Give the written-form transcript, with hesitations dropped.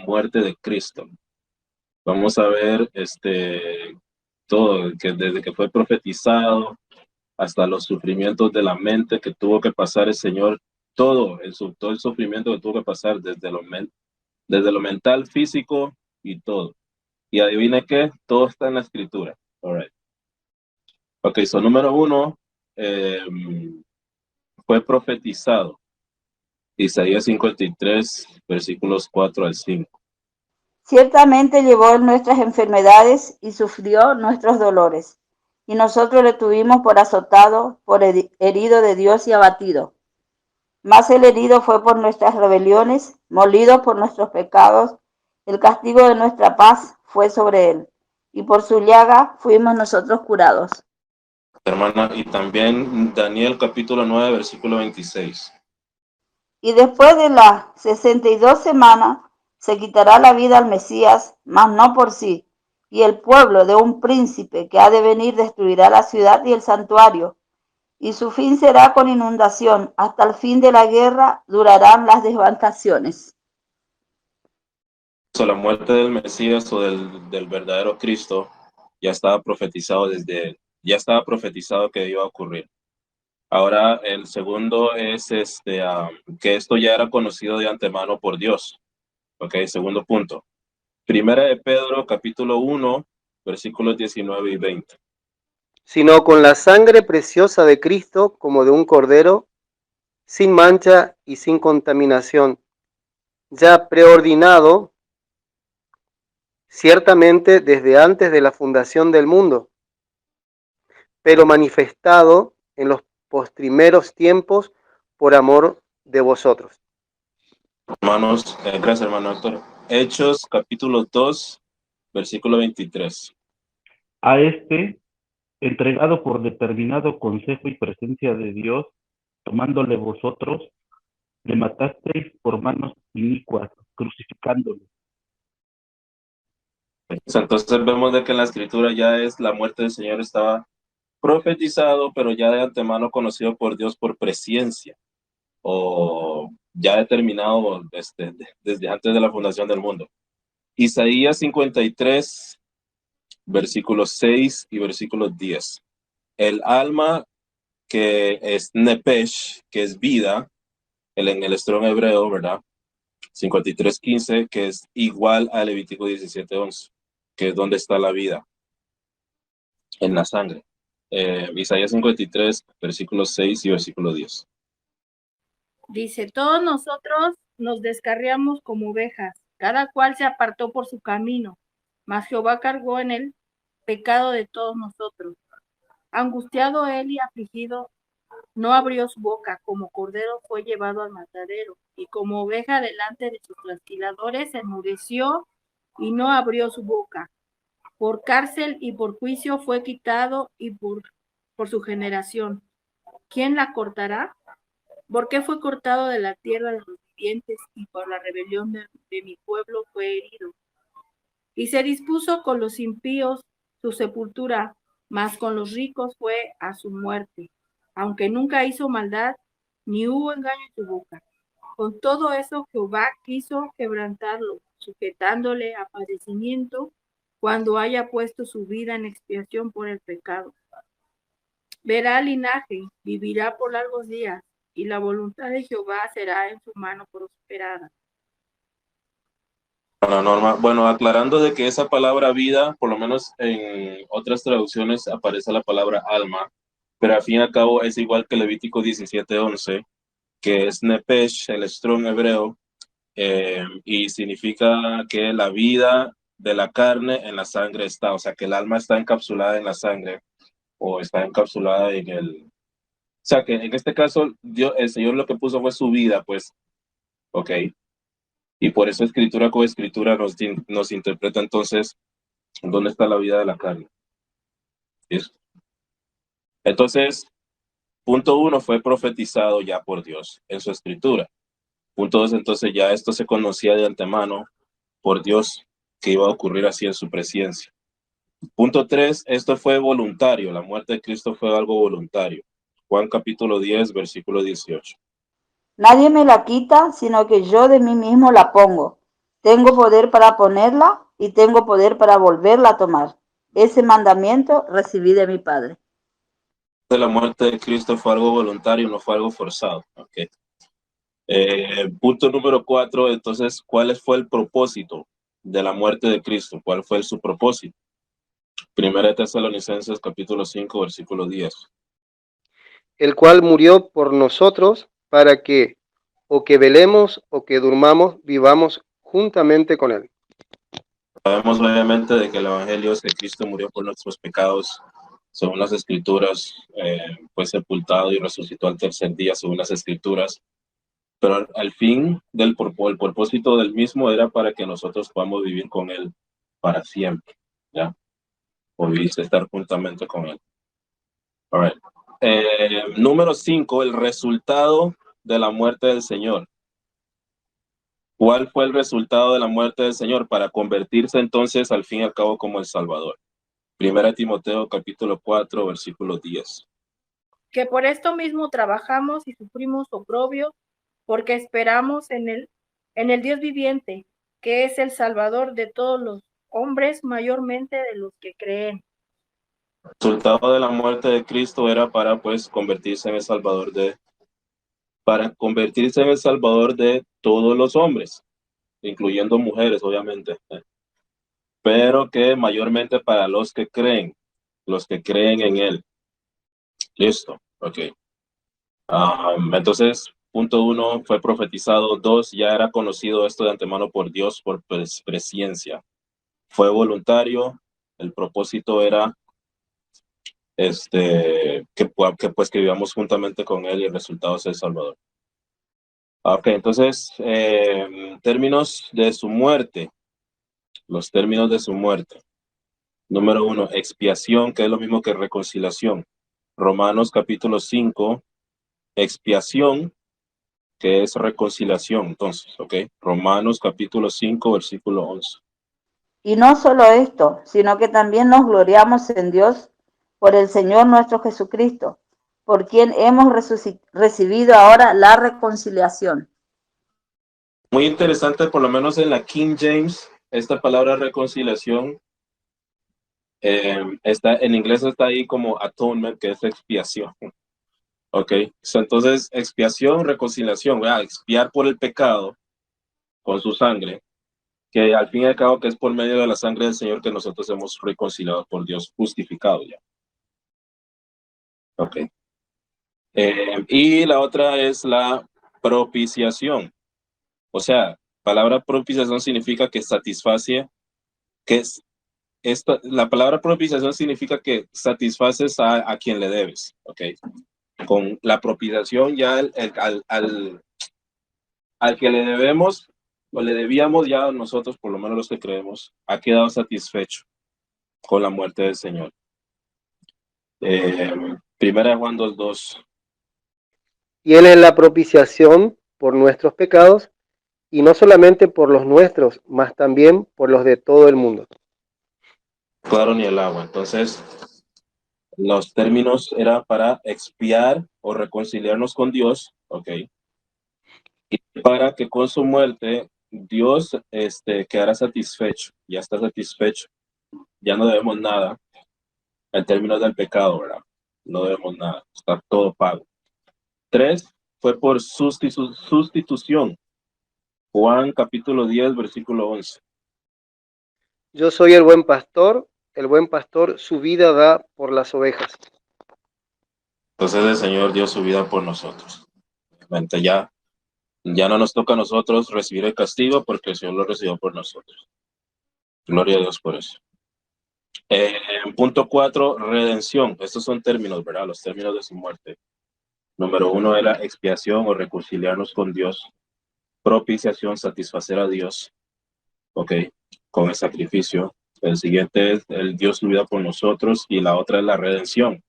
muerte de Cristo. Vamos a ver todo, que desde que fue profetizado hasta los sufrimientos de la mente que tuvo que pasar el Señor, todo el sufrimiento que tuvo que pasar desde lo mental, físico y todo. Y adivine qué, todo está en la escritura. All right. Ok, so número 1, fue profetizado. Isaías 53, versículos 4 al 5. Ciertamente llevó nuestras enfermedades y sufrió nuestros dolores. Y nosotros le tuvimos por azotado, por herido de Dios y abatido. Mas el herido fue por nuestras rebeliones, molido por nuestros pecados. El castigo de nuestra paz fue sobre él, y por su llaga fuimos nosotros curados. Hermana, y también Daniel capítulo 9, versículo 26. Y después de las 62 semanas se quitará la vida al Mesías, mas no por sí. Y el pueblo de un príncipe que ha de venir destruirá la ciudad y el santuario. Y su fin será con inundación. Hasta el fin de la guerra durarán las devastaciones. La muerte del Mesías o del verdadero Cristo ya estaba profetizado ya estaba profetizado que iba a ocurrir. Ahora el segundo es que esto ya era conocido de antemano por Dios. Ok, segundo punto. Primera de Pedro, capítulo 1, versículos 19 y 20. Sino con la sangre preciosa de Cristo, como de un cordero, sin mancha y sin contaminación, ya preordinado ciertamente desde antes de la fundación del mundo, pero manifestado en los postrimeros tiempos por amor de vosotros. Hermanos, gracias hermano Héctor. Hechos, capítulo 2, versículo 23. A entregado por determinado consejo y presencia de Dios, tomándole vosotros, le matasteis por manos inicuas, crucificándole. Entonces vemos de que en la escritura ya es la muerte del Señor estaba profetizado, pero ya de antemano conocido por Dios por presciencia, o ya determinado desde antes de la fundación del mundo. Isaías 53, versículos 6 y versículos 10. El alma que es nepesh, que es vida, en el Strong hebreo, ¿verdad? 53:15, que es igual a Levítico 17:11, que es donde está la vida, en la sangre. Isaías 53, versículos 6 y versículo 10. Dice, todos nosotros nos descarriamos como ovejas, cada cual se apartó por su camino, mas Jehová cargó en el pecado de todos nosotros. Angustiado él y afligido, no abrió su boca, como cordero fue llevado al matadero, y como oveja delante de sus trasquiladores se enmudeció y no abrió su boca. Por cárcel y por juicio fue quitado y por su generación. ¿Quién la cortará? ¿Por qué fue cortado de la tierra de los vivientes y por la rebelión de mi pueblo fue herido? Y se dispuso con los impíos su sepultura, mas con los ricos fue a su muerte, aunque nunca hizo maldad, ni hubo engaño en su boca. Con todo eso Jehová quiso quebrantarlo, sujetándole a padecimiento cuando haya puesto su vida en expiación por el pecado. Verá linaje, vivirá por largos días, y la voluntad de Jehová será en su mano prosperada. Bueno, Norma, bueno, aclarando de que esa palabra vida, por lo menos en otras traducciones aparece la palabra alma, pero al fin y al cabo es igual que Levítico 17:11, que es nepesh, el strong hebreo, y significa que la vida de la carne en la sangre está, o sea, que el alma está encapsulada en la sangre o está encapsulada en o sea, que en este caso el Señor lo que puso fue su vida, pues, ok. Y por eso escritura con escritura nos interpreta entonces dónde está la vida de la carne. ¿Sí? Entonces, punto 1 fue profetizado ya por Dios en su escritura. Punto 2, entonces ya esto se conocía de antemano por Dios que iba a ocurrir así en su presencia. Punto 3, esto fue voluntario, la muerte de Cristo fue algo voluntario. Juan capítulo 10, versículo 18. Nadie me la quita, sino que yo de mí mismo la pongo. Tengo poder para ponerla y tengo poder para volverla a tomar. Ese mandamiento recibí de mi Padre. La muerte de Cristo fue algo voluntario, no fue algo forzado. Okay. Punto número 4, entonces, ¿cuál fue el propósito de la muerte de Cristo? ¿Cuál fue su propósito? Primera de Tesalonicenses capítulo 5, versículo 10. El cual murió por nosotros para que, o que velemos o que durmamos, vivamos juntamente con él. Sabemos obviamente de que el Evangelio es que Cristo murió por nuestros pecados, según las Escrituras, fue sepultado y resucitó al tercer día, según las Escrituras. Pero al fin, el propósito del mismo era para que nosotros podamos vivir con Él para siempre, ¿ya? O vivir, estar juntamente con Él. All right. Número 5, el resultado de la muerte del Señor. ¿Cuál fue el resultado de la muerte del Señor? Para convertirse entonces al fin y al cabo como el Salvador. Primera Timoteo capítulo 4, versículo 10. Que por esto mismo trabajamos y sufrimos oprobio, porque esperamos en el Dios viviente, que es el Salvador de todos los hombres, mayormente de los que creen. El resultado de la muerte de Cristo era para pues convertirse en el Salvador de todos los hombres, incluyendo mujeres, obviamente, pero que mayormente para los que creen en Él. Listo, ok. Entonces, punto 1 fue profetizado, 2 ya era conocido esto de antemano por Dios por presciencia. Fue voluntario, el propósito era que vivamos juntamente con Él y el resultado es el Salvador. Ok, entonces, términos de su muerte. Los términos de su muerte. Número 1, expiación, que es lo mismo que reconciliación. Romanos capítulo 5, expiación, que es reconciliación. Entonces, ok, Romanos capítulo 5, versículo 11. Y no solo esto, sino que también nos gloriamos en Dios por el Señor nuestro Jesucristo, por quien hemos recibido ahora la reconciliación. Muy interesante, por lo menos en la King James, esta palabra reconciliación en inglés está ahí como atonement, que es expiación. Ok, entonces expiación, reconciliación, expiar por el pecado con su sangre, que al fin y al cabo que es por medio de la sangre del Señor que nosotros hemos reconciliado por Dios, justificado ya. Ok. Y la otra es la propiciación. O sea, palabra propiciación significa que satisface, la palabra propiciación significa que satisfaces a quien le debes, ¿ok? Con la propiciación ya al que le debemos o le debíamos ya nosotros, por lo menos los que creemos, ha quedado satisfecho con la muerte del Señor. Primera de Juan 2:2. Y Él es la propiciación por nuestros pecados, y no solamente por los nuestros, mas también por los de todo el mundo. Claro, ni el agua. Entonces, los términos era para expiar o reconciliarnos con Dios, ¿ok? Y para que con su muerte Dios quedara satisfecho, ya está satisfecho, ya no debemos nada en términos del pecado, ¿verdad? No debemos nada, está todo pago. 3 fue por sustitución. Juan capítulo 10, versículo 11. Yo soy el buen pastor su vida da por las ovejas. Entonces el Señor dio su vida por nosotros. Obviamente ya no nos toca a nosotros recibir el castigo porque el Señor lo recibió por nosotros. Gloria a Dios por eso. Punto 4, redención. Estos son términos, ¿verdad? Los términos de su muerte. Número 1 era expiación o reconciliarnos con Dios. Propiciación, satisfacer a Dios. Ok, con el sacrificio. El siguiente es el Dios su vida por nosotros y la otra es la redención.